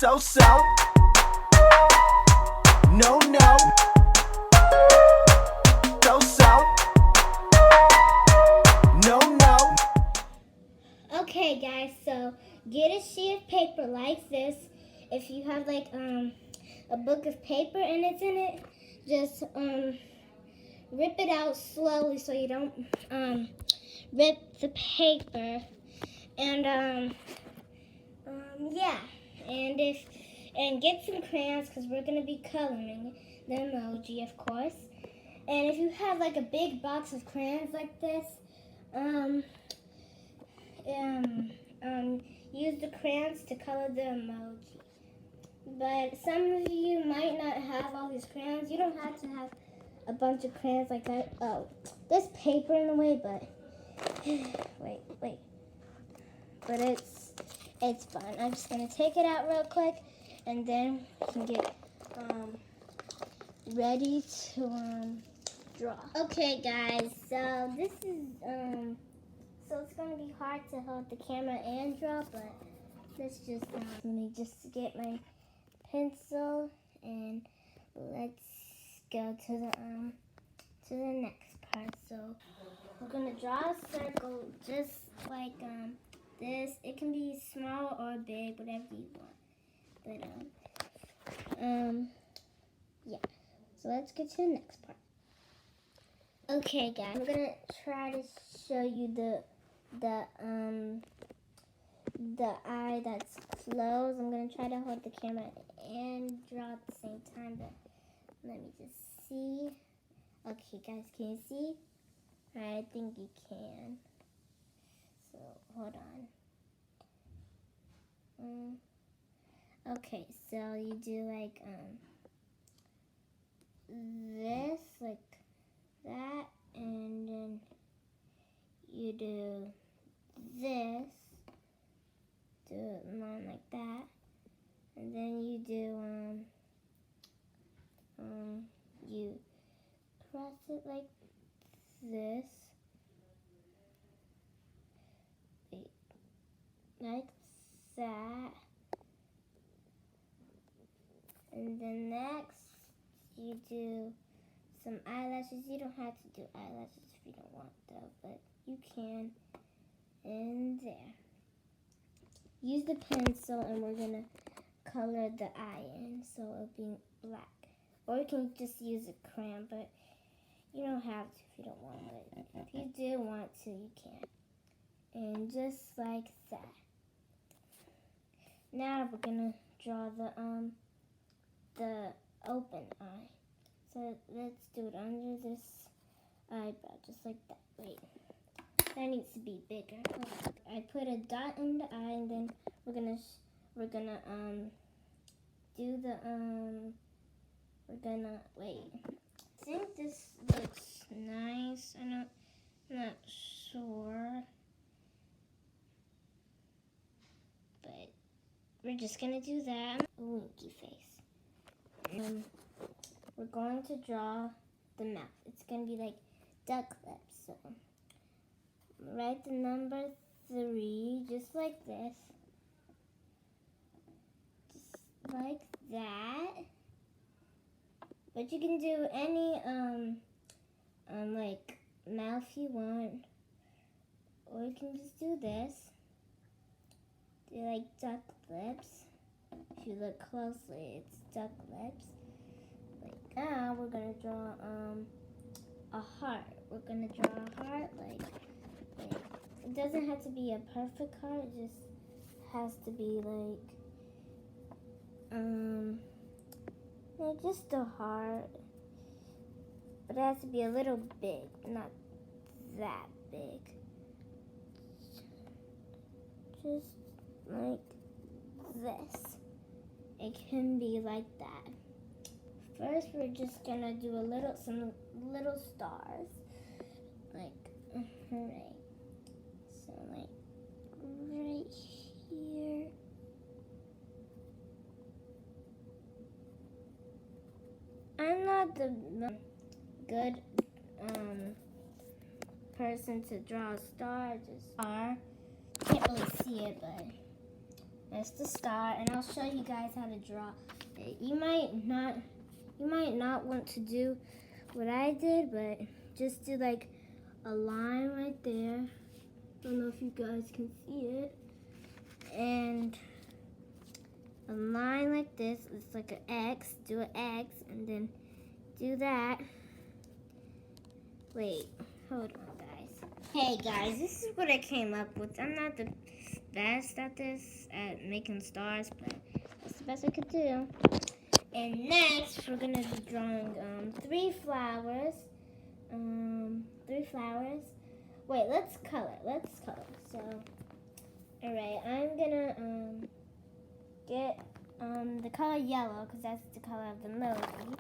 So no so no. Okay guys, so get a sheet of paper like this. If you have like a book of paper and it's in it, just rip it out slowly so you don't rip the paper. And yeah, and get some crayons because we're gonna be coloring the emoji, of course. And if you have like a big box of crayons like this, use the crayons to color the emoji. But some of you might not have all these crayons. You don't have to have a bunch of crayons like that. Oh, there's paper in the way, but wait. But it's fun. I'm just gonna take it out real quick, and then we can get ready to draw. Okay, guys. So this is so it's gonna be hard to hold the camera and draw, but let's just let me just get my pencil and let's go to the next part. So we're gonna draw a circle just like this. It can be small or big, whatever you want. But yeah. So let's get to the next part. Okay, guys, I'm gonna try to show you the eye that's closed. I'm gonna try to hold the camera and draw at the same time, but let me just see. Okay, guys, can you see? I think you can. So hold on. Okay, so you do like this, like that, and then you do this, do one like that, and then you do you press it like this, like that, and then next you do some eyelashes. You don't have to do eyelashes if you don't want though, but you can. And there. Use the pencil and we're gonna color the eye in so it'll be black. Or you can just use a crayon, but you don't have to if you don't want it. If you do want to, you can. And just like that. Now we're gonna draw the open eye. So let's do it under this eyebrow, just like that. Wait, that needs to be bigger. I put a dot in the eye, and then we're gonna do the wait. I think this looks nice. I'm not sure, but we're just gonna do that. A winky face. We're going to draw the mouth. It's going to be like duck lips. So write the number 3 just like this. Just like that. But you can do any like mouth you want. Or you can just do this. Do like duck lips. If you look closely, it's duck lips. Now we're gonna draw a heart. We're gonna draw a heart like it doesn't have to be a perfect heart. It just has to be like just a heart. But it has to be a little big, not that big. Just like this. It can be like that. First, we're just gonna do some little stars, like right. So like right here. I'm not the good person to draw a star. Just can't really see it, but That's the star, and I'll show you guys how to draw it. You might not want to do what I did, but just do like a line right there. Don't know if you guys can see it. And a line like this, it's like an X. Do an X, and then do that. Wait, hold on, guys. Hey guys, this is what I came up with. I'm not the best at this, at making stars, but that's the best I could do. And next, we're gonna be drawing 3 flowers. 3 flowers. Wait, let's color. So, all right, I'm gonna get the color yellow, because that's the color of the emoji.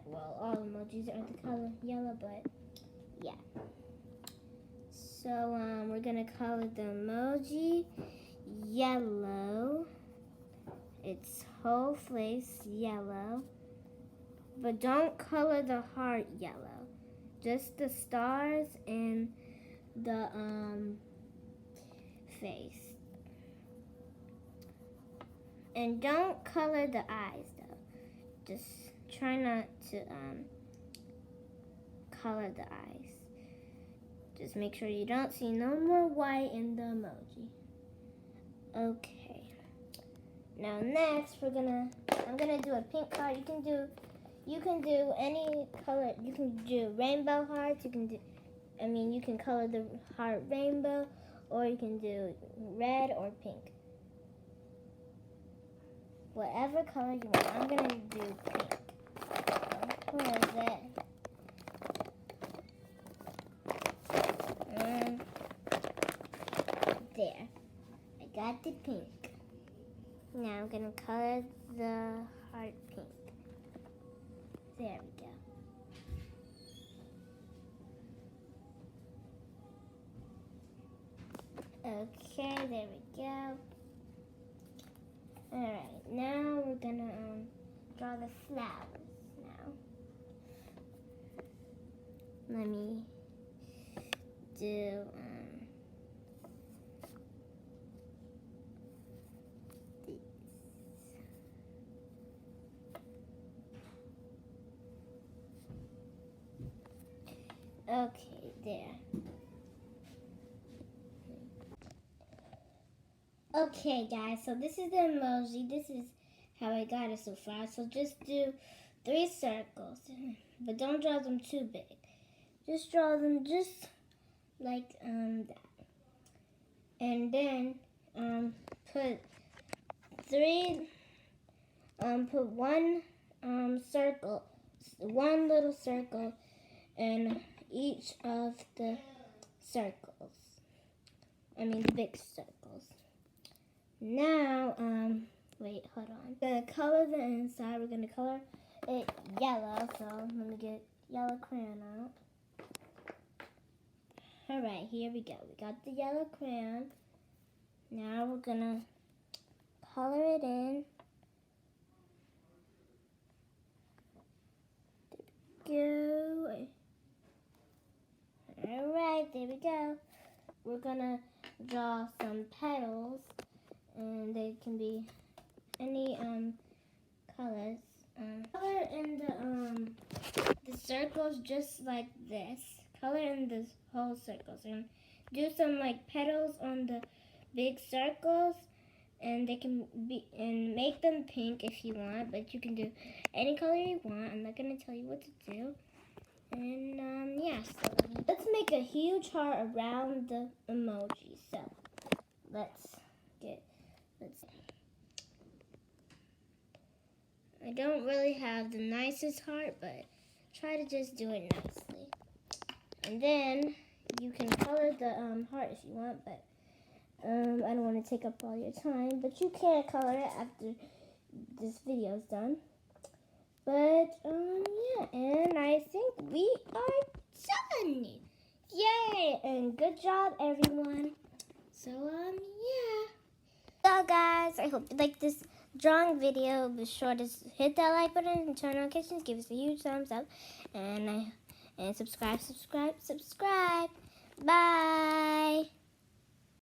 Well, all emojis are the color yellow, but yeah. So we're gonna color the emoji yellow. Its whole face yellow, but don't color the heart yellow. Just the stars and the face. And don't color the eyes though. Just try not to color the eyes. Just make sure you don't see no more white in the emoji. Okay. Now next I'm gonna do a pink card. You can do any color. You can do rainbow hearts. You can color the heart rainbow, or you can do red or pink. Whatever color you want. I'm gonna do pink. Where is it? There. I got the pink. Now I'm gonna color the heart pink. There we go. Okay, there we go. Alright, now we're gonna draw the flowers now. Let me do these. Okay, there. Okay, guys, so this is the emoji. This is how I got it so far. So just do 3 circles, but don't draw them too big. Just draw them just like that. And then put one circle, one little circle in each of the circles. The big circles. Now, wait, hold on. We're gonna color the inside. We're gonna color it yellow. So let me get yellow crayon out. All right, here we go. We got the yellow crayon. Now we're gonna color it in. There we go. All right, there we go. We're gonna draw some petals, and they can be any colors. Color in the circles just like this. Color in the whole circles, and do some like petals on the big circles, and they can be, and make them pink if you want, but you can do any color you want. I'm not gonna tell you what to do. And yeah, so let's make a huge heart around the emoji. So I don't really have the nicest heart, but try to just do it nicely. And then you can color the heart if you want, but I don't want to take up all your time. But you can color it after this video's done. But yeah, and I think we are done. Yay! And good job, everyone. So yeah. So guys, I hope you liked this drawing video. Be sure to hit that like button and turn on notifications. Give us a huge thumbs up, and subscribe. Bye.